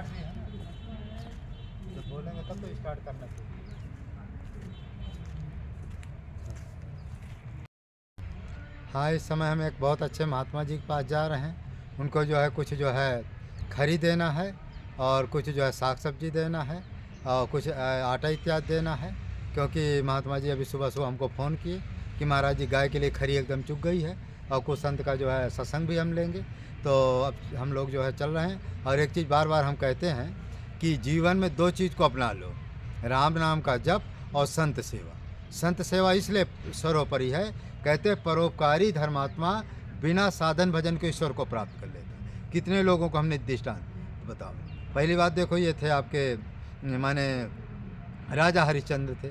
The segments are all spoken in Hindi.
स्टार्ट भी है ना, जब बोलेंगे तब तो स्टार्ट करना चाहिए। हाँ, इस समय हम एक बहुत अच्छे महात्मा जी के पास जा रहे हैं। उनको जो है कुछ जो है खरी देना है और कुछ जो है साग सब्जी देना है और कुछ आटा इत्यादि देना है, क्योंकि महात्मा जी अभी सुबह सुबह हमको फ़ोन किए कि महाराज जी गाय के लिए खरी एकदम चुक गई है और कुछ संत का जो है सत्संग भी हम लेंगे। तो अब हम लोग जो है चल रहे हैं। और एक चीज़ बार बार हम कहते हैं कि जीवन में 2 चीज़ को अपना लो, राम नाम का जप और संत सेवा। संत सेवा इसलिए सर्वोपरि है, कहते परोपकारी धर्मात्मा बिना साधन भजन के ईश्वर को प्राप्त कर लेते हैं। कितने लोगों को हमने दृष्टांत बताओ। पहली बात देखो, ये थे आपके माने राजा हरिश्चंद्र थे।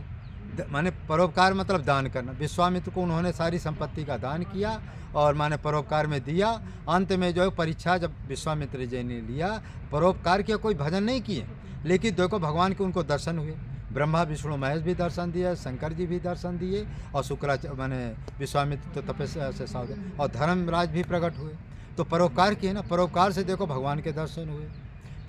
माने परोपकार मतलब दान करना। विश्वामित्र को उन्होंने सारी संपत्ति का दान किया और माने परोपकार में दिया। अंत में जो है परीक्षा जब विश्वामित्र जी ने लिया, परोपकार किया, कोई भजन नहीं किए, लेकिन देखो भगवान के उनको दर्शन हुए। ब्रह्मा विष्णु महेश भी दर्शन दिए, शंकर जी भी दर्शन दिए और शुक्राचार्य माने विश्वामित्र तो तपस्या से सावधान, और धर्मराज भी प्रकट हुए। तो परोपकार किए ना, परोपकार से देखो भगवान के दर्शन हुए।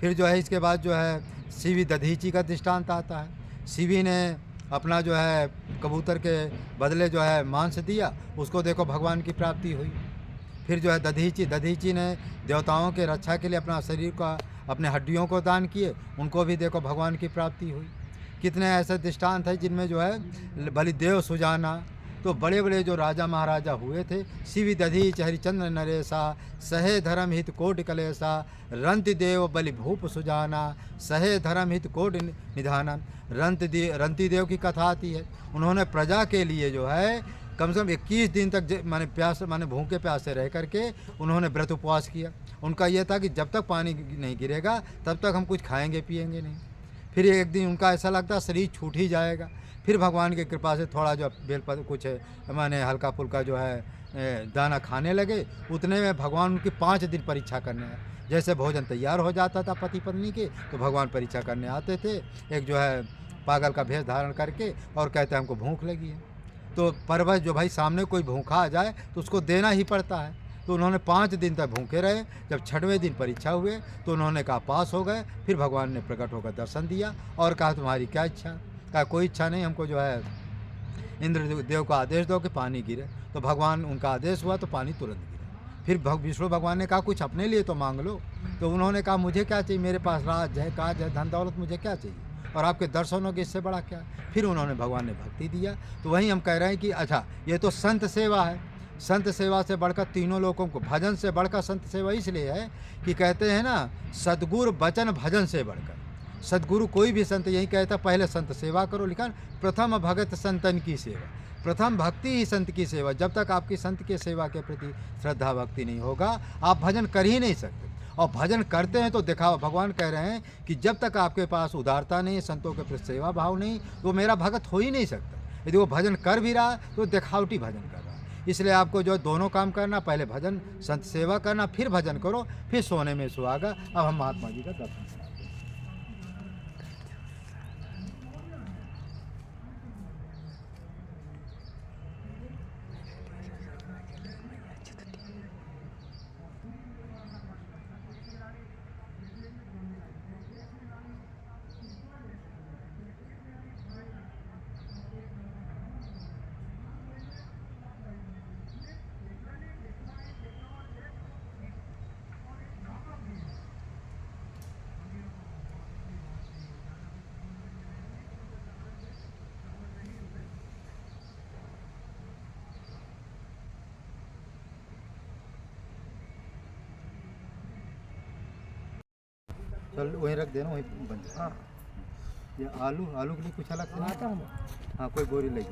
फिर जो है इसके बाद जो है सीवी दधीची का दृष्टांत आता है। सीवी ने अपना जो है कबूतर के बदले जो है मांस दिया, उसको देखो भगवान की प्राप्ति हुई। फिर जो है दधीची ने देवताओं के रक्षा के लिए अपना शरीर का, अपने हड्डियों को दान किए, उनको भी देखो भगवान की प्राप्ति हुई। कितने ऐसे दृष्टांत हैं जिनमें जो है बलिदेव सुजाना, तो बड़े बड़े जो राजा महाराजा हुए थे, शिवी दधीच हरिचंद्र नरेशा, सहे धर्म हित कोट कलेसा, रंति देव बलि भूप सुजाना, सहे धर्म हित कोट निधानन। रंति देव की कथा आती है। उन्होंने प्रजा के लिए जो है कम से कम 21 दिन तक माने प्यास माने भूखे प्यासे रह करके उन्होंने व्रत उपवास किया। उनका यह था कि जब तक पानी नहीं गिरेगा तब तक हम कुछ खाएंगे पिएंगे नहीं। फिर एक दिन उनका ऐसा लगता शरीर छूट ही जाएगा। फिर भगवान की कृपा से थोड़ा जो बेलपत्र कुछ माने हल्का फुल्का जो है दाना खाने लगे। उतने में भगवान उनकी 5 दिन परीक्षा करने आए। जैसे भोजन तैयार हो जाता था पति पत्नी के, तो भगवान परीक्षा करने आते थे, एक जो है पागल का भेष धारण करके, और कहते हैं हमको भूख लगी है। तो परवश जो भाई सामने कोई भूखा आ जाए तो उसको देना ही पड़ता है। तो उन्होंने 5 दिन तक भूखे रहे। जब 6वें दिन परीक्षा हुए तो उन्होंने कहा पास हो गए। फिर भगवान ने प्रकट होकर दर्शन दिया और कहा तुम्हारी क्या इच्छा? कहा कोई इच्छा नहीं, हमको जो है इंद्र देव का आदेश दो कि पानी गिरे। तो भगवान उनका आदेश हुआ तो पानी तुरंत गिरा। फिर विष्णु भगवान ने कहा कुछ अपने लिए तो मांग लो। तो उन्होंने कहा मुझे क्या चाहिए, मेरे पास राज है, काज है, धन दौलत, मुझे क्या चाहिए, और आपके दर्शनों के इससे बड़ा क्या। फिर उन्होंने भगवान ने भक्ति दिया। तो वहीं हम कह रहे हैं कि अच्छा ये तो संत सेवा है। संत सेवा से बढ़कर तीनों लोगों को, भजन से बढ़कर संत सेवा इसलिए है कि कहते हैं ना सद्गुरु वचन भजन से बढ़कर। सद्गुरु कोई भी संत यही कहता पहले संत सेवा करो, लिखा प्रथम भगत संतन की सेवा, प्रथम भक्ति ही संत की सेवा। जब तक आपकी संत के सेवा के प्रति श्रद्धा भक्ति नहीं होगा आप भजन कर ही नहीं सकते। और भजन करते हैं तो दिखावा। भगवान कह रहे हैं कि जब तक आपके पास उदारता नहीं, संतों के प्रति सेवा भाव नहीं, तो मेरा भगत हो ही नहीं सकता। यदि वो भजन कर भी रहा तो दिखावटी भजन कर रहा है। इसलिए आपको जो दोनों काम करना, पहले भजन संत सेवा करना, फिर भजन करो, फिर सोने में सुहागा। अब हम महात्मा जी का दर्शन कराते हैं। चल वहीं रख देना, वहीं बंद। हाँ, ये आलू के लिए कुछ अलग से आता है। हाँ, कोई बोरी लगी।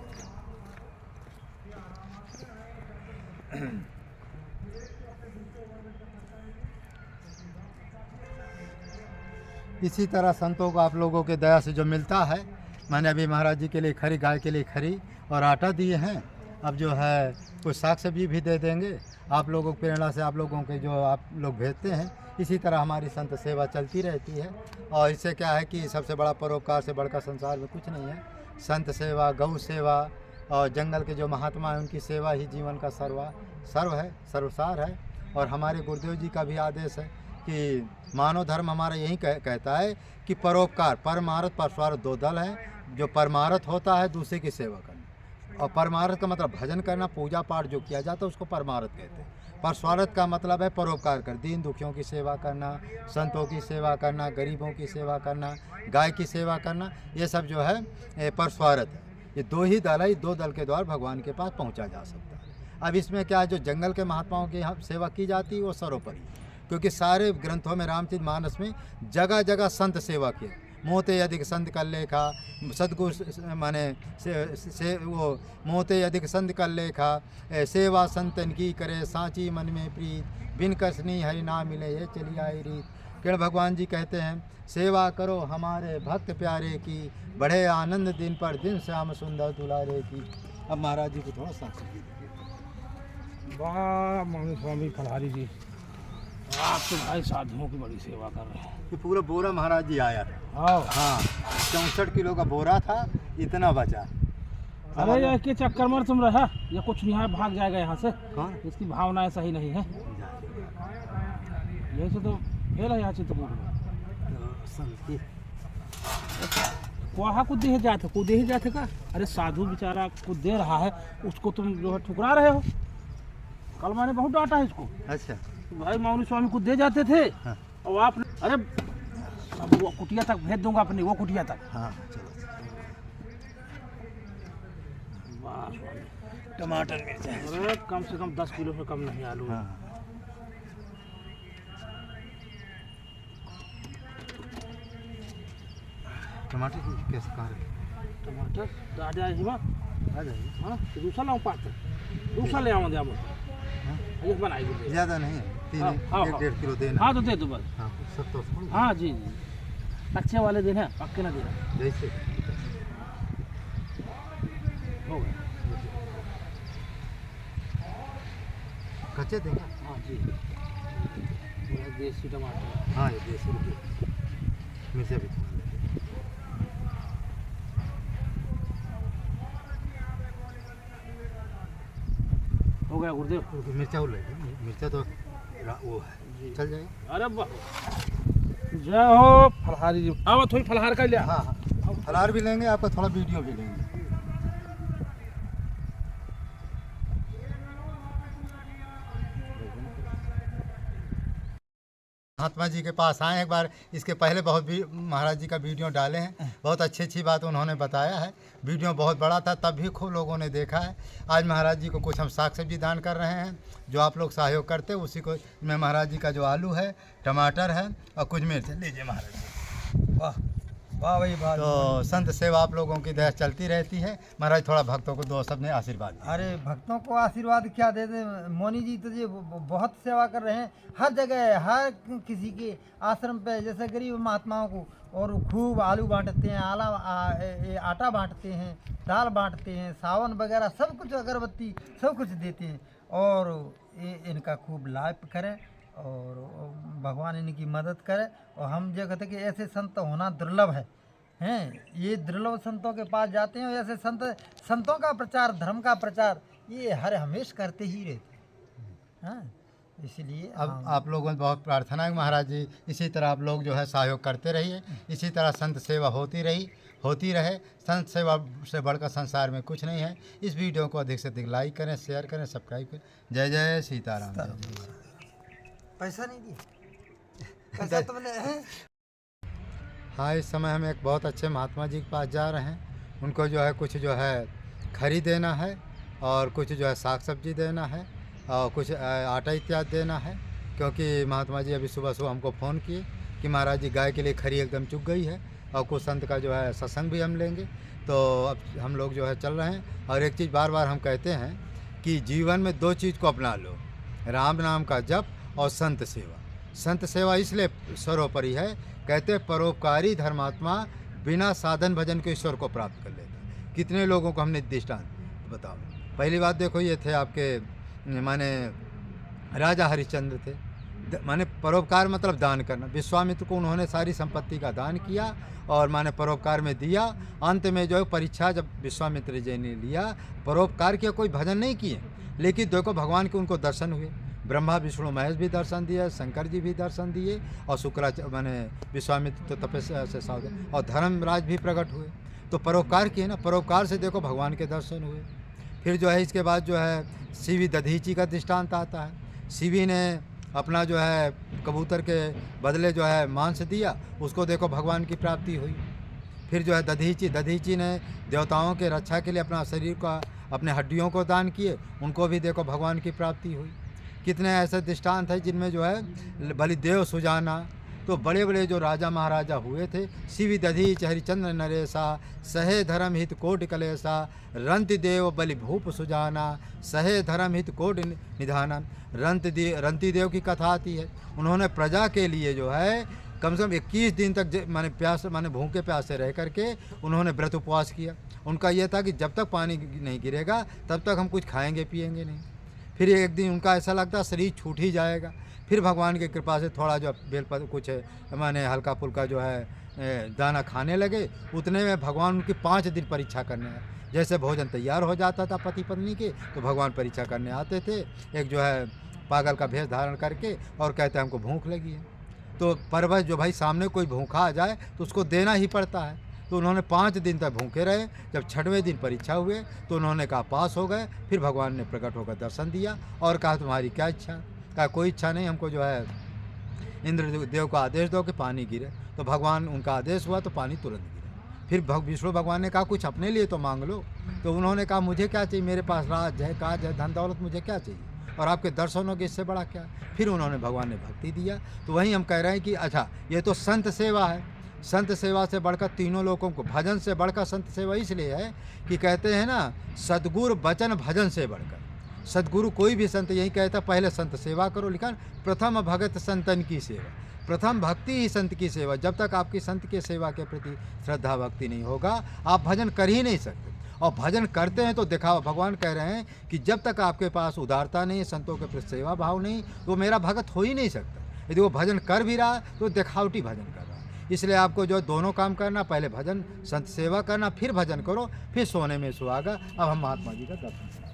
इसी तरह संतों को आप लोगों के दया से जो मिलता है, मैंने अभी महाराज जी के लिए खरी, गाय के लिए खरी और आटा दिए हैं। अब जो है कुछ साग सब्जी भी दे देंगे। आप लोगों की प्रेरणा से आप लोगों के जो आप लोग भेजते हैं, इसी तरह हमारी संत सेवा चलती रहती है। और इससे क्या है कि सबसे बड़ा परोपकार से बढ़कर संसार में कुछ नहीं है। संत सेवा, गौ सेवा और जंगल के जो महात्मा हैं उनकी सेवा ही जीवन का सर्व है, सर्वसार है। और हमारे गुरुदेव जी का भी आदेश है कि मानव धर्म हमारा यही कहता है कि परोपकार, परमार्थ परस्वार्थ दो दल हैं। जो परमार्थ होता है दूसरे की सेवा करना, और परमार्थ का मतलब भजन करना, पूजा पाठ जो किया जाता है उसको परमार्थ कहते हैं। परस्वार्थ का मतलब है परोपकार कर, दीन दुखियों की सेवा करना, संतों की सेवा करना, गरीबों की सेवा करना, गाय की सेवा करना, ये सब जो है परस्वार्थ है। ये दो ही दल है, दो दल के द्वारा भगवान के पास पहुंचा जा सकता है। अब इसमें क्या है, जो जंगल के महात्माओं की सेवा की जाती है वो सर्वोपरि, क्योंकि सारे ग्रंथों में रामचरितमानस में जगह जगह संत सेवा किए। मोते अधिक संत कर लेखा, सदगुरु माने से वो मोते अधिक संत कर लेखा, सेवा संतन की करे सांची मन में प्रीत, बिन कसनी हरि नाम मिले ये चली आई रीत। कृष्ण भगवान जी कहते हैं, सेवा करो हमारे भक्त प्यारे की, बढ़े आनंद दिन पर दिन श्याम सुंदर दुलारे की। अब महाराज जी को थोड़ा सा वाह मौनी स्वामी फलहारी जी, आप तो भाई साधुओं की बड़ी सेवा कर रहे हैं। ये पूरा बोरा महाराज जी आया था। हाँ हाँ, 64 किलो का बोरा था, इतना बचा। अरे यार के चक्कर में तुम रहा, ये कुछ नहीं है, भाग जाएगा यहाँ से। कौन? इसकी भावनाएं सही नहीं है, यही से तो फेल है यहाँ चित्रकूट में। वहाँ कुछ दे जाते, कुछ दे जाते का। अरे साधु बेचारा कुछ दे रहा है, उसको तुम जो है ठुकरा रहे हो। कल मैंने बहुत डांटा है इसको। अच्छा, भाई मौनी स्वामी कुछ दे जाते थे। हाँ। और आप अरे सब वो कुटिया तक भेज दूंगा अपनी, वो कुटिया तक। हाँ चलो। वाह स्वामी, टमाटर मिर्चा। अरे कम से कम 10 किलो से कम नहीं आलू। हाँ। टमाटर की कैसे कहाँ रखे? टमाटर आ जाए हिमा, आ जाइए। हाँ तो दूसरा लाऊं पात्र, दूसरा ले आऊँ जामो, ये बनाएगी। ज़्यादा नहीं है, हाँ, हाँ, 1.5 किलो देना। हाँ तो दे दो बस। हाँ, 70 हाँ जी जी, कच्चे वाले दिन है, पक्के ना देना। जैसे हो गए। कच्चे देंगे। हाँ जी, ये देसी टमाटर। हाँ, ये देसी रुपये मिर्चा भी थोड़ा ले। हो गया गुरुदेव। मिर्चा वो ले लो, मिर्चा तो वो है, चल जाएगा। अरे वाह, जय हो फलहारी जी। हाँ थोड़ी फलहार का लिया। हाँ हाँ, फलार भी लेंगे, आपका थोड़ा वीडियो भी लेंगे। महात्मा जी के पास आए एक बार, इसके पहले बहुत भी महाराज जी का वीडियो डाले हैं, बहुत अच्छी अच्छी बात उन्होंने बताया है। वीडियो बहुत बड़ा था, तब भी खूब लोगों ने देखा है। आज महाराज जी को कुछ हम साग सब्जी दान कर रहे हैं, जो आप लोग सहयोग करते हैं उसी को में महाराज जी का जो आलू है, टमाटर है और कुछ मिर्च लीजिए महाराज जी। वाह वाह भाई वाह। तो संत सेवा आप लोगों की दया चलती रहती है। महाराज थोड़ा भक्तों को दो सबने आशीर्वाद दिया। अरे भक्तों को आशीर्वाद क्या दे दे, मौनी जी तो ये बहुत सेवा कर रहे हैं, हर जगह हर किसी के आश्रम पे, जैसे गरीब महात्माओं को, और खूब आलू बांटते हैं, आटा बांटते हैं, दाल बांटते हैं, सावन वगैरह सब कुछ, अगरबत्ती सब कुछ देते हैं। और इनका खूब लाभ करें और भगवान इनकी मदद करे। और हम जो कहते हैं कि ऐसे संत होना दुर्लभ है, हैं ये दुर्लभ संतों के पास जाते हैं। और ऐसे संतों का प्रचार, धर्म का प्रचार ये हर हमेश करते ही रहते हैं। हाँ, इसलिए अब आप लोगों से बहुत प्रार्थना है महाराज जी, इसी तरह आप लोग जो है सहयोग करते रहिए, इसी तरह संत सेवा होती रहे। संत सेवा से बढ़कर संसार में कुछ नहीं है। इस वीडियो को अधिक से अधिक लाइक करें, शेयर करें, सब्सक्राइब करें। जय जय सीताराम। पैसा नहीं दिए, पैसा तो मैंने हाँ, इस समय हम एक बहुत अच्छे महात्मा जी के पास जा रहे हैं। उनको जो है कुछ जो है खरी देना है, और कुछ जो है साग सब्जी देना है, और कुछ आटा इत्यादि देना है। क्योंकि महात्मा जी अभी सुबह सुबह हमको फ़ोन किए कि महाराज जी गाय के लिए खरी एकदम चुक गई है, और कुछ संत का जो है सत्संग भी हम लेंगे। तो अब हम लोग जो है चल रहे हैं। और एक चीज़ बार बार हम कहते हैं कि जीवन में 2 चीज़ को अपना लो, राम नाम का जप और संत सेवा। संत सेवा इसलिए सर्वोपरि है, कहते परोपकारी धर्मात्मा बिना साधन भजन के ईश्वर को प्राप्त कर लेता है। कितने लोगों को हमने दृष्टांत बताओ। पहली बात देखो, ये थे आपके माने राजा हरिश्चंद्र थे, माने परोपकार मतलब दान करना। विश्वामित्र को उन्होंने सारी संपत्ति का दान किया और माने परोपकार में दिया। अंत में जो है परीक्षा जब विश्वामित्र जी ने लिया, परोपकार किया, कोई भजन नहीं किए, लेकिन देखो भगवान के उनको दर्शन हुए। ब्रह्मा विष्णु महेश भी दर्शन दिए, शंकर जी भी दर्शन दिए, और शुक्राचार्य माने विश्वामित्र तो तपस्या से सावधान, और धर्मराज भी प्रकट हुए। तो परोपकार किए ना, परोपकार से देखो भगवान के दर्शन हुए। फिर जो है इसके बाद जो है सीवी दधीची का दृष्टांत आता है। सीवी ने अपना जो है कबूतर के बदले जो है मांस दिया, उसको देखो भगवान की प्राप्ति हुई। फिर जो है दधीची ने देवताओं के रक्षा के लिए अपना शरीर का, अपने हड्डियों को दान किए, उनको भी देखो भगवान की प्राप्ति हुई। कितने ऐसे दृष्टांत हैं जिनमें जो है बलिदेव सुजाना, तो बड़े बड़े जो राजा महाराजा हुए थे, शिवी दधीच हरिचंद्र नरेशा, सहे धर्म हित कोटि कलेशा, रंति देव बलि भूप सुजाना, सहे धर्म हित कोटि निधाना। रंति देव की कथा आती है, उन्होंने प्रजा के लिए जो है कम से कम 21 दिन तक माने भूखे प्यासे रह करके उन्होंने व्रत उपवास किया। उनका यह था कि जब तक पानी नहीं गिरेगा तब तक हम कुछ खाएंगे पिएंगे नहीं। फिर एक दिन उनका ऐसा लगता शरीर छूट ही जाएगा, फिर भगवान की कृपा से थोड़ा जो बेलपत्र कुछ माने हल्का फुल्का जो है दाना खाने लगे। उतने में भगवान उनकी 5 दिन परीक्षा करने आए। जैसे भोजन तैयार हो जाता था पति पत्नी के, तो भगवान परीक्षा करने आते थे, एक जो है पागल का भेष धारण करके, और कहते हैं हमको भूख लगी है। तो परवश जो भाई सामने कोई भूखा आ जाए तो उसको देना ही पड़ता है। तो उन्होंने 5 दिन तक भूखे रहे। जब 6वें दिन परीक्षा हुए तो उन्होंने कहा पास हो गए। फिर भगवान ने प्रकट होकर दर्शन दिया और कहा तुम्हारी क्या इच्छा? कहा कोई इच्छा नहीं, हमको जो है इंद्र देव का आदेश दो कि पानी गिरे। तो भगवान उनका आदेश हुआ तो पानी तुरंत गिरा। फिर विष्णु भगवान ने कहा कुछ अपने लिए तो मांग लो। तो उन्होंने कहा मुझे क्या चाहिए, मेरे पास राज है, काज है, धन दौलत, मुझे क्या चाहिए, और आपके दर्शनों के इससे बड़ा क्या। फिर उन्होंने भगवान ने भक्ति दिया। तो वहीं हम कह रहे हैं कि अच्छा ये तो संत सेवा है। संत सेवा से बढ़कर तीनों लोगों को, भजन से बढ़कर संत सेवा इसलिए है कि कहते हैं ना सद्गुरु वचन भजन से बढ़कर। सद्गुरु कोई भी संत यही कहता पहले संत सेवा करो, लिखा प्रथम भगत संतन की सेवा, प्रथम भक्ति ही संत की सेवा। जब तक आपकी संत के सेवा के प्रति श्रद्धा भक्ति नहीं होगा आप भजन कर ही नहीं सकते। और भजन करते हैं तो दिखावा। भगवान कह रहे हैं कि जब तक आपके पास उदारता नहीं, संतों के प्रति सेवा भाव नहीं, तो मेरा भगत हो ही नहीं सकता। यदि वो भजन कर भी रहा तो दिखावटी भजन कर रहा है। इसलिए आपको जो दोनों काम करना, पहले भजन संत सेवा करना, फिर भजन करो, फिर सोने में सुहागा। अब हम महात्मा जी का दर्शन कराते हैं।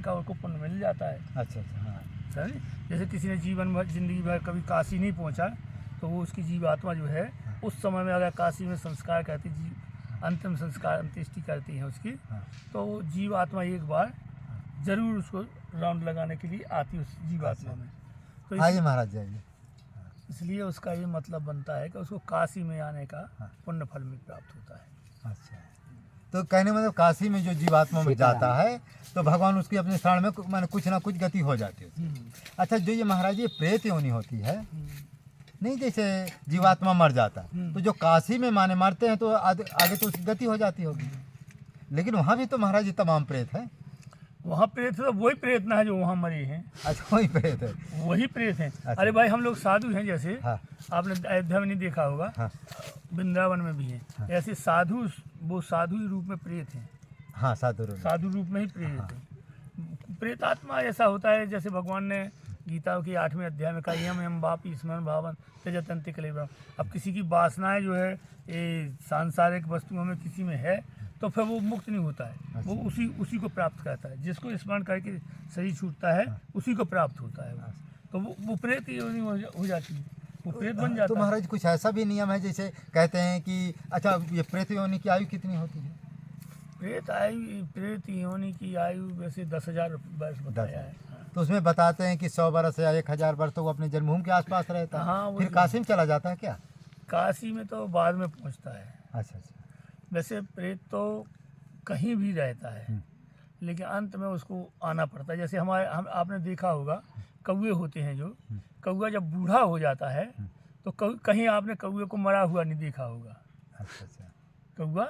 का उनको पुण्य मिल जाता है। अच्छा हाँ। समझे? जैसे किसी ने जीवन भर जिंदगी भर कभी काशी नहीं पहुंचा तो वो उसकी जीवात्मा जो है उस समय में अगर काशी में संस्कार करती, अंतिम संस्कार अंत्येष्टि करती है उसकी, तो वो जीवात्मा एक बार जरूर उसको राउंड लगाने के लिए आती है उस जीवात्मा में। तो आइए महाराज जाइए। इसलिए उसका ये मतलब बनता है कि उसको काशी में आने का पुण्य फल में प्राप्त होता है। अच्छा, तो कहने मतलब काशी में जो जीवात्मा में जाता है तो भगवान उसकी अपने शरण में माने कुछ ना कुछ गति हो जाती है। अच्छा, जो ये महाराज ये प्रेत योनि होती है नहीं, जैसे जीवात्मा मर जाता तो जो काशी में माने मरते हैं तो आगे तो उसकी गति हो जाती होगी, लेकिन वहाँ भी तो महाराज जी तमाम प्रेत है। वहाँ प्रेत तो वही प्रेत ना है जो वहाँ मरे हैं। अच्छा, वही प्रेत है, वही प्रेत हैं। अच्छा। अरे भाई हम लोग साधु हैं, जैसे हाँ। आपने अयोध्या में नहीं देखा होगा, हाँ। वृंदावन में भी हैं। ऐसे साधु, वो साधु रूप में प्रेत हैं। हाँ, साधु रूप में ही प्रेत है। प्रेत आत्मा ऐसा होता है जैसे भगवान ने गीता के 8वें अध्याय में कहा यम यम बापी स्मरण भावन त्यजतन्ति कलेवरम। अब किसी की वासनाएं जो है ये सांसारिक वस्तुओं में किसी में है तो फिर वो मुक्त नहीं होता है। वो उसी को प्राप्त करता है। जिसको स्मरण करके शरीर छूटता है उसी को प्राप्त होता है। तो वो प्रेत योनि हो जाती है, वो प्रेत बन जाता है। तो महाराज कुछ ऐसा भी नियम है जैसे कहते हैं कि अच्छा ये प्रेत योनि की आयु कितनी होती है? प्रेत योनि की आयु वैसे 10,000 वर्ष बताया है। तो उसमें बताते हैं कि 100 वर्ष या 1000 वर्ष तो वो अपने जन्मभूमि के आसपास रहता है। हाँ, फिर काशी में चला जाता है क्या? काशी में तो बाद में पहुंचता है। अच्छा। वैसे प्रेत तो कहीं भी रहता है, लेकिन अंत में उसको आना पड़ता है। जैसे आपने देखा होगा कौवे होते हैं जो, कौवा जब बूढ़ा हो जाता है तो कहीं आपने कौवे को मरा हुआ नहीं देखा होगा। अच्छा अच्छा। कौवा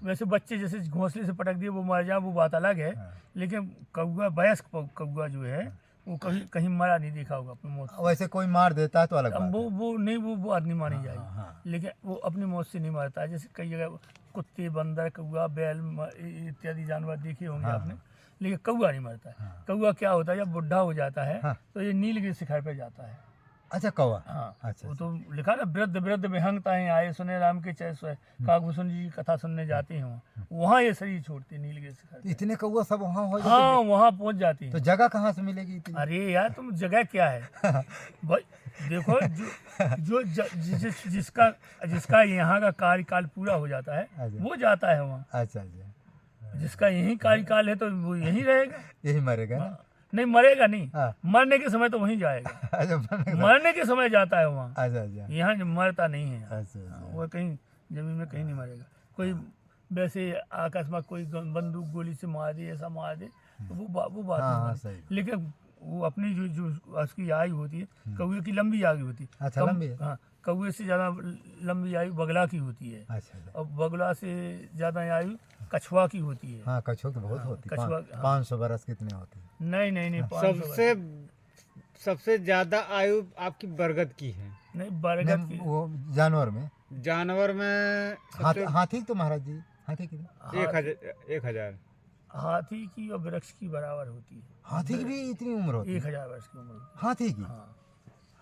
वैसे बच्चे जैसे घोंसले से पटक दिए वो मर जाए वो बात अलग है, लेकिन कौवा वयस्क कौवा जो है वो कहीं कहीं मरा नहीं देखा होगा अपनी मौत से। वैसे कोई मार देता है तो अलग बात वो नहीं, वो बात नहीं मानी हाँ, जाएगी, लेकिन वो अपनी मौत से नहीं मरता है। जैसे कई जगह कुत्ते, बंदर, कौवा, बैल इत्यादि जानवर देखे होंगे आपने, लेकिन कौवा नहीं मरता है। कौवा क्या होता है जब बुढ़ा हो जाता है तो ये नीलगिरी शिखर पे जाता है। अच्छा कौवा। हाँ, अच्छा वो तो लिखा ना, वृद्ध वृद्ध विहंगताएं आए सुने राम के चय सोए, काकभूषण जी की कथा सुनने जाते हैं वहाँ ये शरीर छोड़ते हैं नीलगिरी शिखर पे। इतने कौवा सब वहाँ हो जाते हाँ, वहाँ पहुँच जाती हैं? है। तो जगह कहाँ से मिलेगी इतनी? अरे यार तुम जगह क्या है भाई, देखो जिसका यहाँ का कार्यकाल पूरा हो जाता है अच्छा। वो जाता है वहाँ। अच्छा अच्छा। जिसका यही कार्यकाल है तो वो यहीं रहेगा। यही मरेगा ना? नहीं मरेगा नहीं, हाँ। मरने के समय तो वहीं जाएगा। अच्छा मरेगा। मरने के समय जाता है वहाँ, अच्छा अच्छा। यहाँ मरता नहीं है। अच्छा अच्छा। वो कहीं जमीन में कहीं नहीं मरेगा। कोई वैसे अकस्मात कोई बंदूक गोली से मार दे, ऐसा मार दे तो वो बात हाँ, नहीं सही। बनती। लेकिन वो अपनी जो उसकी आयु होती है, कौवे की लंबी आयु होती है। अच्छा, लंबी है? हाँ, कौवे से ज़्यादा लंबी आयु बगला की होती है, अच्छा अच्छा। और बगला से ज़्यादा आयु कछुआ की होती है। हाँ कछुआ तो बहुत होती है। कछुआ, 500 बरस कितने होती है? नहीं नहीं नहीं, 500 सबसे ज्यादा आयु आपकी बरगद की है। नहीं, बरगद की। वो जानवर में जानवर में हाथी तो महाराज जी, हाथी की 1000 हाथी की और वृक्ष की बराबर होती है। हाथी की भी इतनी उम्र होती है? 1000 वर्ष की उम्र होती हाथी की? है। हाँ,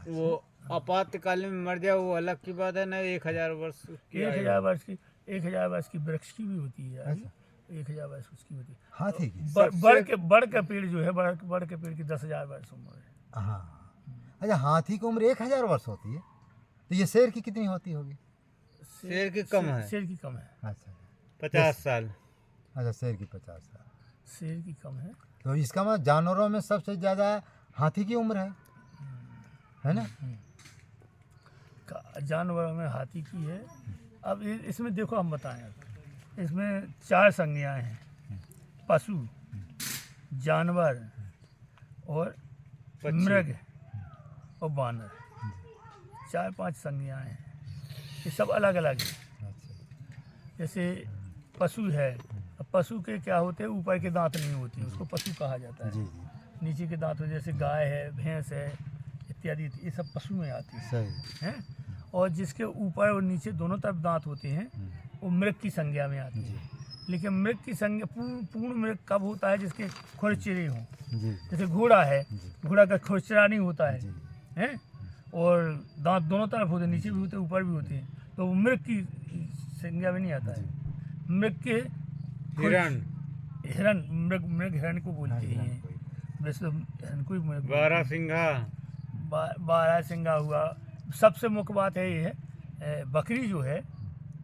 वो आपातकाल में मर जाए वो अलग की बात है ना। 1000 वर्ष की 1000 वर्ष की, 1000 वर्ष की वृक्ष की भी होती है आयु। 1000 वर्ष उसकी होती है। हाथी की? बड़ के पेड़ जो है, बड़ के पेड़ की 10,000 वर्ष उम्र है। हाँ। अच्छा, हाथी की उम्र 1000 वर्ष होती है, तो ये शेर की कितनी होती होगी? शेर की कम है। शेर की कम है। अच्छा 50 साल। अच्छा, शेर की 50 साल। शेर की कम है। तो इसका मतलब जानवरों में सबसे ज़्यादा हाथी की उम्र है ना? जानवरों में हाथी की है। अब इसमें देखो हम बताएं, इसमें 4 संज्ञाएं हैं, पशु, जानवर और मृग और बानर। 4-5 संज्ञाएं हैं, ये सब अलग अलग है। जैसे पशु है, अब पशु के क्या होते हैं, ऊपर के दांत नहीं होते, उसको पशु कहा जाता जी है। जी नीचे के दांत होते, जैसे गाय है, भैंस है इत्यादि, ये सब पशु में आती सही हैं। और जिसके ऊपर और नीचे दोनों तरफ दांत होते हैं वो मृग की संज्ञा में आती है। लेकिन मृग की संज्ञा पूर्ण मृग कब होता है, जिसके खुरचिरे हों। जी जैसे घोड़ा है, घोड़ा का खुरचिरा नहीं होता है, जी। हैं, और दांत दोनों तरफ होते हैं, नीचे भी होते हैं ऊपर भी होते हैं, तो वो मृग की संज्ञा में नहीं आता है। मृग के हिरण मृग हिरण को बोलते हैं वैसे तो, हिरण को ही मृग बोलते हैं। 12 सिंगा हुआ। सबसे मुख्य बात है ये है, बकरी जो है,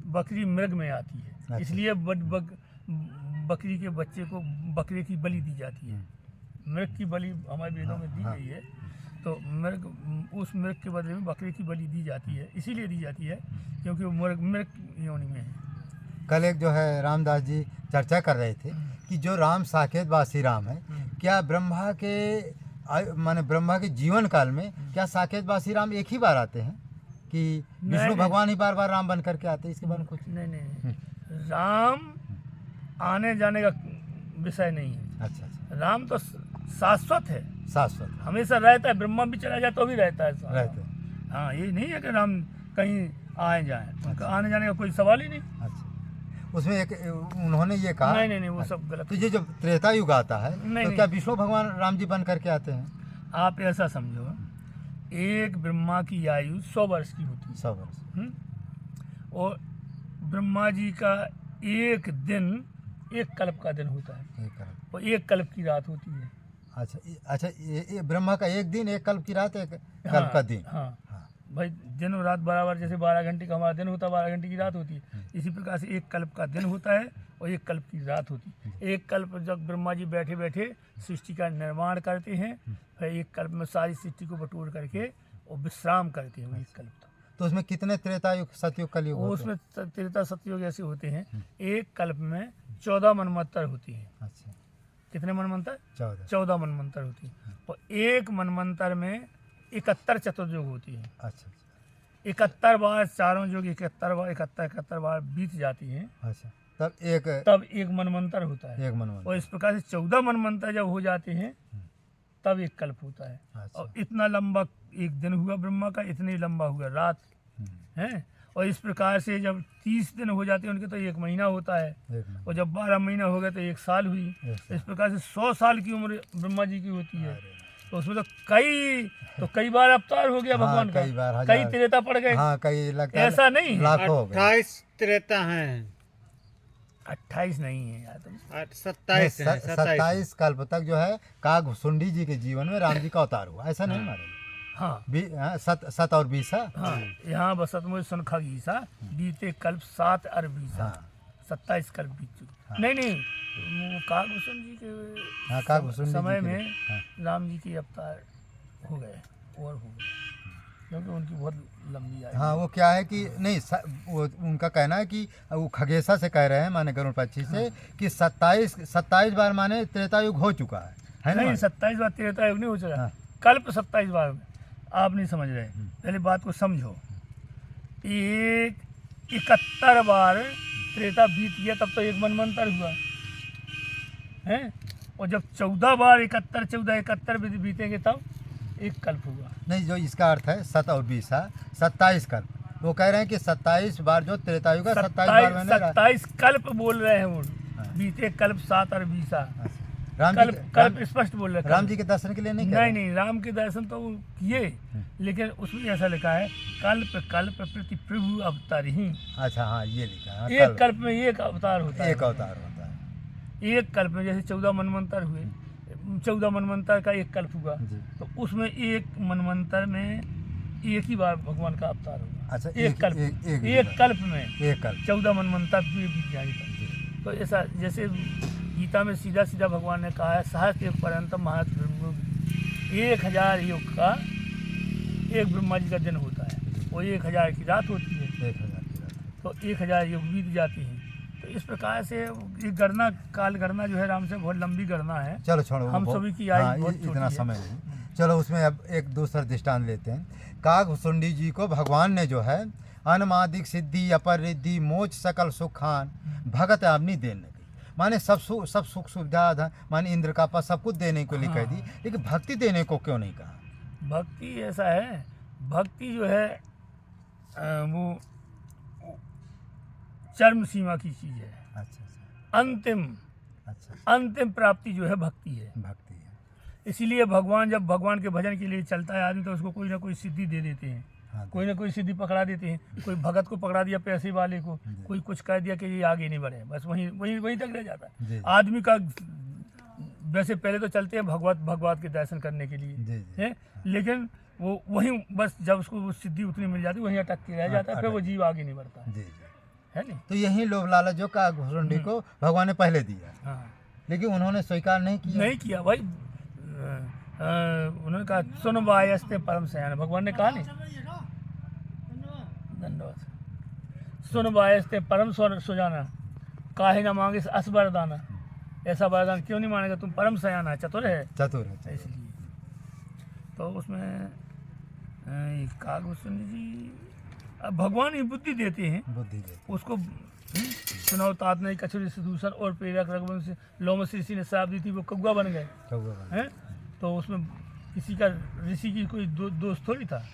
बकरी मृग में आती है। अच्छा। इसलिए बकरी के बच्चे को बकरे की बलि दी जाती है। मृग की बलि हमारे वेदों में दी गई है, तो उस मृग के बदले में बकरे की बलि दी जाती है। इसीलिए दी जाती है क्योंकि वो मृग योनि में है। कल एक जो है रामदास जी चर्चा कर रहे थे कि जो राम साकेतवासी राम है, क्या ब्रह्मा के माने ब्रह्मा के जीवन काल में क्या साकेतवासी राम एक ही बार आते हैं कि विष्णु भगवान ही बार बार राम बन करके आते हैं? इसके बारे में कुछ? नहीं, राम आने जाने का विषय नहीं है। अच्छा अच्छा। राम तो शाश्वत है, शाश्वत हमेशा रहता है। ब्रह्मा भी चला जाए तो भी रहता है। रहते हैं। हाँ, ये नहीं है कि राम कहीं आए जाए, उनका आने जाने का कोई सवाल ही नहीं। अच्छा, उसमें एक उन्होंने ये कहा नहीं, वो सब गलत। तो ये जब त्रेता युग आता है नहीं, तो क्या विष्णु भगवान राम जी बन करके आते हैं? आप ऐसा समझो, एक ब्रह्मा की आयु 100 वर्ष की होती है। 100 वर्ष। और ब्रह्मा जी का एक दिन एक कल्प का दिन होता है, और एक कल्प की रात होती है। अच्छा, ये ब्रह्मा का एक दिन, एक कल्प की रात, एक कल्प का दिन। हाँ भाई, दिन और रात बराबर। जैसे 12 घंटे का हमारा दिन होता है, 12 घंटे की रात होती है। इसी प्रकार से एक कल्प का दिन होता है और एक कल्प की रात होती है। एक कल्प जब ब्रह्मा जी बैठे बैठे सृष्टि का निर्माण करते हैं, फिर एक कल्प में सारी सृष्टि को बटोर करके और विश्राम करते हैं। एक कल्प तो उसमें कितने त्रेता युग, सतयुग, कलयुग होते हैं? उसमें त्रेता सतयुग ऐसे होते हैं। एक कल्प में 14 मनमंत्र होती हैं। अच्छा, कितने मनमंत्र? 14। 14 मनमंत्र होती हैं। और एक मनमंत्र में 71 चतुर्युग होती है। अच्छा 71 बार चारों युग 71 बार बीत जाती हैं, अच्छा। तब तब एक मनमंत्र होता है। एक मनमंत्र। और इस प्रकार से 14 मनमंत्र जब हो जाते हैं तब एक कल्प होता है। अच्छा। और इतना लंबा एक दिन हुआ ब्रह्मा का, इतनी लंबा हुआ रात है। और इस प्रकार से जब 30 दिन हो जाते हैं उनके तो एक महीना होता है। एक महीना। और जब 12 महीना हो गए तो एक साल हुई। एक साल। इस प्रकार से 100 साल की उम्र ब्रह्मा जी की होती है। तो उसमें तो कई बार अवतार हो गया हाँ, भगवान का, कई बार, कई हजार। त्रेता पड़ गए। हाँ कई लगता है ऐसा नहीं है। लाखों हो गए। 28 त्रेता हैं, 28 नहीं है यार तुम। 27 हैं, 27 27 कल्प तक जो है कागभुसुंडी जी के जीवन में राम जी का अवतार हुआ, ऐसा नहीं माना हाँ सत और 20। हाँ, यहाँ बसत मुझे सुन खगीसा बीते कल्प 7 अरबीसा। हाँ 27 कल्प बीत चुके। नहीं वो कागभूषण जी के हाँ कागभुसुंडी जी समय के- में हाँ। राम जी के अवतार हो गए और हो गए, क्योंकि उनकी बहुत लंबी आयु। हाँ वो क्या है कि नहीं वो उनका कहना है कि वो खगेसा से कह रहे हैं माने गरुड़ पक्षी से कि 27 बार माने त्रेता युग हो चुका है ना। नहीं 27 बार त्रेता युग नहीं हो चुका, हाँ। कल्प 27 बार। आप नहीं समझ रहे, पहले बात को समझो। 71 बार त्रेता बीत गया तब तो एक मनमंत्र हुआ है। और जब 14 बार 71 बीतेंगे तब एक कल्प हुआ। नहीं जो इसका अर्थ है 7 और 20 27 कल्प। वो कह रहे हैं कि 27 बार जो त्रेता युग है 27 बार मैंने 27 कल्प बोल रहे हैं वो। हाँ। बीते कल्प 7 और 20 राम जी कल्प स्पष्ट बोल रहे हैं। राम जी के दर्शन के लिए नहीं कह रहे? नहीं राम के दर्शन तो वो किए, लेकिन उसमें ऐसा लिखा है कल्प कल्प प्रति प्रभु अवतार ही। अच्छा हाँ ये लिखा है। हाँ, एक कल्प में एक अवतार होता है। एक अवतार होता है। एक कल्प में जैसे 14 मनमंत्र हुए, 14 मनमंत्र का एक कल्प हुआ, जी। तो उसमें एक मनमंत्र में एक ही बार भगवान का अवतार होगा। अच्छा एक कल्प एक कल्प में एक कल्प 14 मनमंत्र बीत जाएंगे। तो ऐसा जैसे गीता में सीधा सीधा भगवान ने कहा है सहस्त्र पर्यंतम महत 1000 युग का एक ब्रह्मा जी का दिन होता है, वो 1000 की रात होती है। 1000 की रात। तो 1000 युग बीत जाती हैं। तो इस प्रकार से ये गणना काल गणना जो है राम से बहुत लंबी गणना है। चलो छोड़ो वो हम बहुत- सभी की आयु हाँ, बहुत इतना छोटी है। समय नहीं। चलो उसमें अब एक दूसरा दृष्टांत लेते हैं। कागभुसुंडी जी को भगवान ने जो है अनमादिक सिद्धि अपर रिद्धि मोच सकल सुखान भगत अपनी देने की माने सब सुख सुविधा माने इंद्र का पद सब कुछ देने को लिए कह दी, लेकिन भक्ति देने को क्यों नहीं कहा? भक्ति ऐसा है, भक्ति जो है वो चरम सीमा की चीज़ है। अच्छा अंतिम प्राप्ति जो है भक्ति है। भक्ति है। इसीलिए भगवान जब भगवान के भजन के लिए चलता है आदमी तो उसको कोई ना कोई सिद्धि दे देते हैं। हाँ, कोई ना कोई सिद्धि पकड़ा देते हैं। कोई भगत को पकड़ा दिया, पैसे वाले को, कोई कुछ कह दिया कि ये आगे नहीं बढ़े, बस वहीं तक रह जाता जी। है आदमी का। वैसे पहले तो चलते हैं भगवत के दर्शन करने के लिए जी, जी। है, लेकिन वो वहीं बस जब उसको वो सिद्धि उतनी मिल जाती है वहीं अटक के रह जाता है, फिर वो जीव आगे नहीं बढ़ता जी जी। है नहीं। तो यही लोभ लालच जो कागभुसुंडी को भगवान ने पहले दिया, हाँ लेकिन उन्होंने स्वीकार नहीं किया। नहीं किया भाई। उन्होंने कहा सुन वायस्ते परम सयान, भगवान ने कहा नहीं। धन्यवाद। सुन वायस्ते परम सुजाना काहे न मांगे अस वरदाना। ऐसा वरदान क्यों नहीं मानेगा? तुम परम सयाना चतुर है चतुर है। इसलिए। तो उसमें कागभूषण जी अब भगवान ही बुद्धि देते हैं बुद्धि देते। उसको। सुनाओ तात नहीं कछुरी से दूसर और प्रेरक रघुवंश से लोमस ऋषि ने श्राप दी थी, वो कौवा बन गए कौवा बन। हैं। तो उसमें किसी का ऋषि की कोई दोस्त थोड़ी था,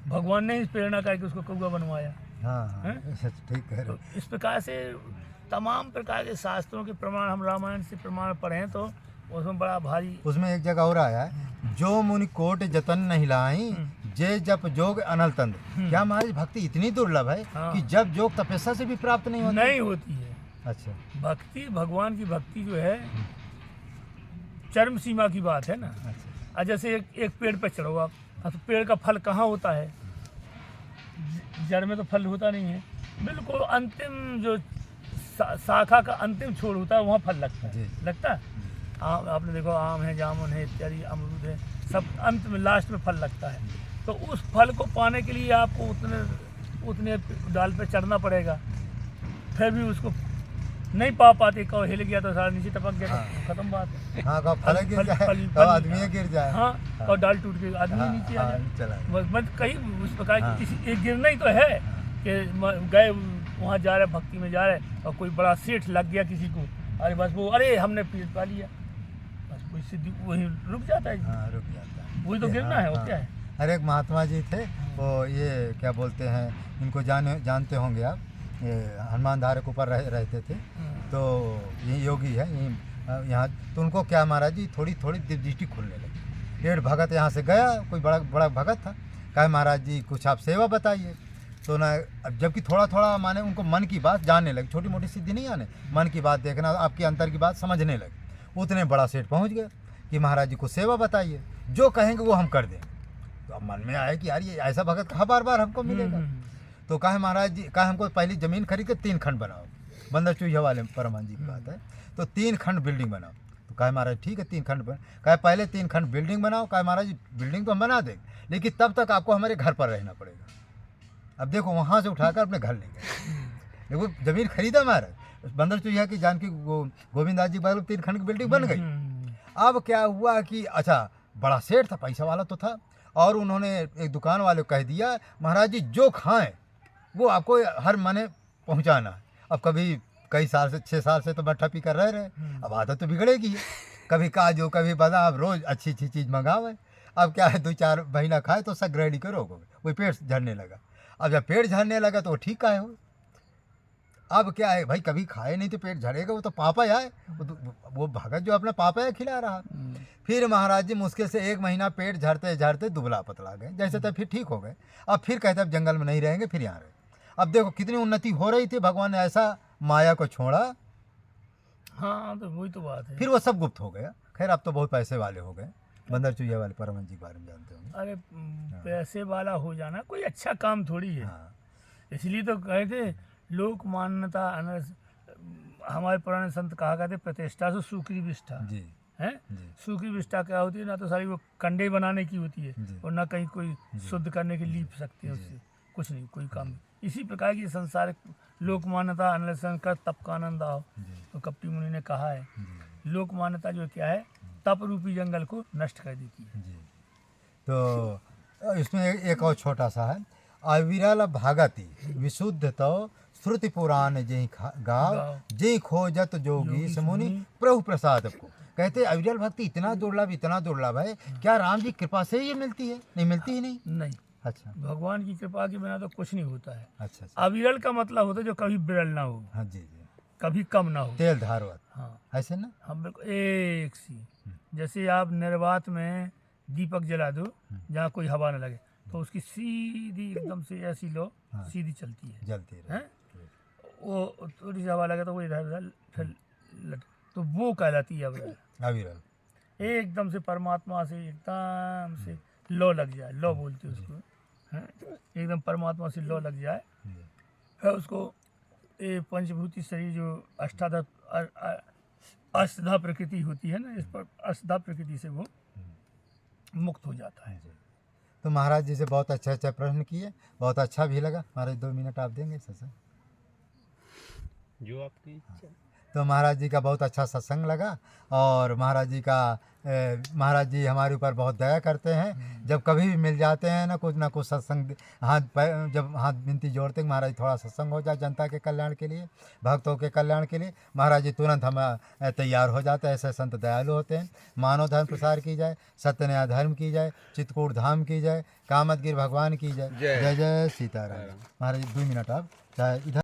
भगवान ने ही प्रेरणा करके उसको कौवा बनवाया। हाँ हाँ हैं? ऐसा ठीक कह रहे तो हो। इस प्रकार से तमाम प्रकार के शास्त्रों के प्रमाण हम रामायण से प्रमाण पढ़ें तो उसमें बड़ा भारी। उसमें एक जगह और आया है जो मुनि कोट जतन नहीं लाई जे जप जोग अनल तंत्र। क्या हमारी भक्ति इतनी दुर्लभ है हाँ। कि जब जोग तपस्या से भी प्राप्त नहीं होती? नहीं होती है। अच्छा भक्ति भगवान की भक्ति जो है चरम सीमा की बात है ना। अच्छा और जैसे एक पेड़ पर चढ़ो आप, तो पेड़ का फल कहाँ होता है? जड़ में तो फल होता नहीं है, बिल्कुल अंतिम जो शाखा का अंतिम छोर होता है वहाँ फल लगता जी। है। लगता है आम, आपने देखो आम है, जामुन है, इत्यादि अमरूद है, सब अंत में लास्ट में फल लगता है। तो उस फल को पाने के लिए आपको उतने डाल पे चढ़ना पड़ेगा, फिर भी उसको नहीं पा पाते, कहो हिल गया तो सारा नीचे टपक गया तो खत्म बात है। हाँ कब फल गिर फल- जाए फल- तो फल- आदमी गिर जाए। हाँ, और डाल टूट के आदमी नीचे आ जाए। चला मत कहीं उस प्रकार हाँ। की किसी एक गिरना ही तो है कि गए वहाँ जा रहे भक्ति में जा रहे और कोई बड़ा सेठ लग गया किसी को, अरे बस वो अरे हमने पीर पा लिया, बस कोई सिद्धि वही रुक जाता है। हाँ रुक जाता है। वही तो गिरना है, और क्या है। अरे एक महात्मा जी थे, वो ये क्या बोलते हैं, इनको जानते होंगे आप, ये हनुमान धारे के ऊपर रहते थे, तो ये योगी है यहाँ। तो उनको क्या महाराज जी थोड़ी थोड़ी दृष्टि खुलने लगी। पेड़ भगत यहाँ से गया, कोई बड़ा बड़ा भगत था, कहा महाराज जी कुछ आप सेवा बताइए। तो ना अब जबकि थोड़ा थोड़ा माने उनको मन की बात जानने लगे, छोटी मोटी सिद्धि नहीं आने, मन की बात देखना, आपके अंतर की बात समझने लगे। उतने बड़ा सेठ पहुँच गया कि महाराज जी को सेवा बताइए, जो कहेंगे वो हम कर देंगे। तो अब मन में आया कि यार ये ऐसा भगत कहाँ बार बार हमको मिलेगा। तो कहा महाराज जी, कहा हमको पहली ज़मीन खरीद के 3 खंड बनाओ, बंदर चूहिया वाले परमान जी की बात है, तो 3 खंड बिल्डिंग बनाओ। तो कहा महाराज ठीक है 3 खंड बना, कहा पहले 3 खंड बिल्डिंग बनाओ। कहा महाराज जी बिल्डिंग तो हम बना देंगे, लेकिन तब तक आपको हमारे घर पर रहना पड़ेगा। अब देखो वहाँ से उठाकर अपने घर ले गए, देखो ज़मीन खरीदा महाराज, बंदर चूहिया की जानकी गोविंदास जी बगल 3 खंड की बिल्डिंग बन गई। अब क्या हुआ कि अच्छा बड़ा सेठ था, पैसा वाला तो था, और उन्होंने एक दुकान वाले को कह दिया महाराज जी जो खाएं वो आपको हर मने पहुंचाना है। अब कभी कई साल से 6 साल से तो मट्ठा पी कर रहे, अब आदत तो बिगड़ेगी है, कभी काजू कभी बादाम, रोज़ अच्छी अच्छी चीज़ मंगावे। अब क्या है 2-4 महीना खाए तो सब ग्रेडी के रोग हो गए, वही पेट झड़ने लगा। अब जब पेट झड़ने लगा तो वो ठीक का है हो। अब क्या है भाई, कभी खाए नहीं तो पेट झड़ेगा, वो तो पापा है, वो भगत जो अपना पापा है खिला रहा। फिर महाराज जी मुश्किल से 1 महीना पेट झड़ते झड़ते दुबला पतला गए, जैसे तब फिर ठीक हो गए। अब फिर कहते अब जंगल में नहीं रहेंगे, फिर यहाँ रहे। अब देखो कितनी उन्नति हो रही थी, भगवान ने ऐसा माया को छोड़ा, हाँ तो वही तो बात है। फिर वो सब गुप्त हो गया। खैर अब तो बहुत पैसे वाले हो गए, बंदर चूहिया वाले परमहंस जी के बारे में जानते होंगे। अरे पैसे वाला हो जाना कोई अच्छा काम थोड़ी है। हाँ इसलिए तो कहे थे लोक मान्यता हमारे पुराने संत कहा करते प्रतिष्ठा से सूखी विष्ठा जी है। जी सूखी विष्ठा क्या होती है, ना तो सारी वो कंडे बनाने की होती है जी। और ना कहीं कोई शुद्ध करने के लीप सकते हैं उससे, कुछ नहीं कोई काम नहीं। इसी प्रकार की संसारिक लोक मान्यता अन्वेषण कर तप का आनंद आओ, तो कपटी मुनि ने कहा है लोक मान्यता जो क्या है तप रूपी जंगल को नष्ट कर देती है। जी। तो इसमें एक और छोटा सा है, अविरल भागति विशुद्ध तो श्रुति पुराण जय गाव जय खोजत जोगी समुनि प्रभु प्रसाद को। कहते अविरल भक्ति इतना दुर्लभ है, क्या राम जी कृपा से ये मिलती है? नहीं मिलती ही नहीं। नहीं, अच्छा भगवान की कृपा के बिना तो कुछ नहीं होता है। अच्छा अविरल का मतलब होता है जो कभी विरल ना हो, हाँ जी जी, कभी कम ना हो। तेल धारवत हाँ ऐसे ना। हम बिल्कुल एक सी, जैसे आप निर्वात में दीपक जला दो जहाँ कोई हवा न लगे तो उसकी सीधी एकदम से ऐसी लो हाँ। सीधी चलती है, जलती रहे। हैं? वो थोड़ी सी हवा लगे तो वो इधर उधर फिर लट, तो वो कहलाती है अविरल। अविरल एकदम से परमात्मा से एकदम से लो लग जाए, लो बोलते हैं उसको, हैं? एकदम परमात्मा से लो लग जाए, फिर उसको ये पंचभूति शरीर जो अष्टधा प्रकृति होती है ना, इस पर अष्टधा प्रकृति से वो मुक्त हो जाता है। तो महाराज जी से बहुत अच्छा प्रश्न किए, बहुत अच्छा भी लगा। महाराज 2 मिनट आप देंगे सत्संग? जो आपकी इच्छा। तो महाराज जी का बहुत अच्छा सत्संग लगा, और महाराज जी हमारे ऊपर बहुत दया करते हैं। जब कभी भी मिल जाते हैं ना कुछ सत्संग, जब हाथ विनती जोड़ते हैं महाराज थोड़ा सत्संग हो जाए जनता के कल्याण के लिए, भक्तों के कल्याण के लिए, महाराज जी तुरंत हम तैयार हो जाते हैं। ऐसे संत दयालु होते हैं। मानव धर्म प्रसार की जाए, सत्य न्याय धर्म की जाए, चित्रकूट धाम की जाए, कामतगिर भगवान की जाए। जय जय सीताराम। महाराज 2 मिनट आप चाहे इधर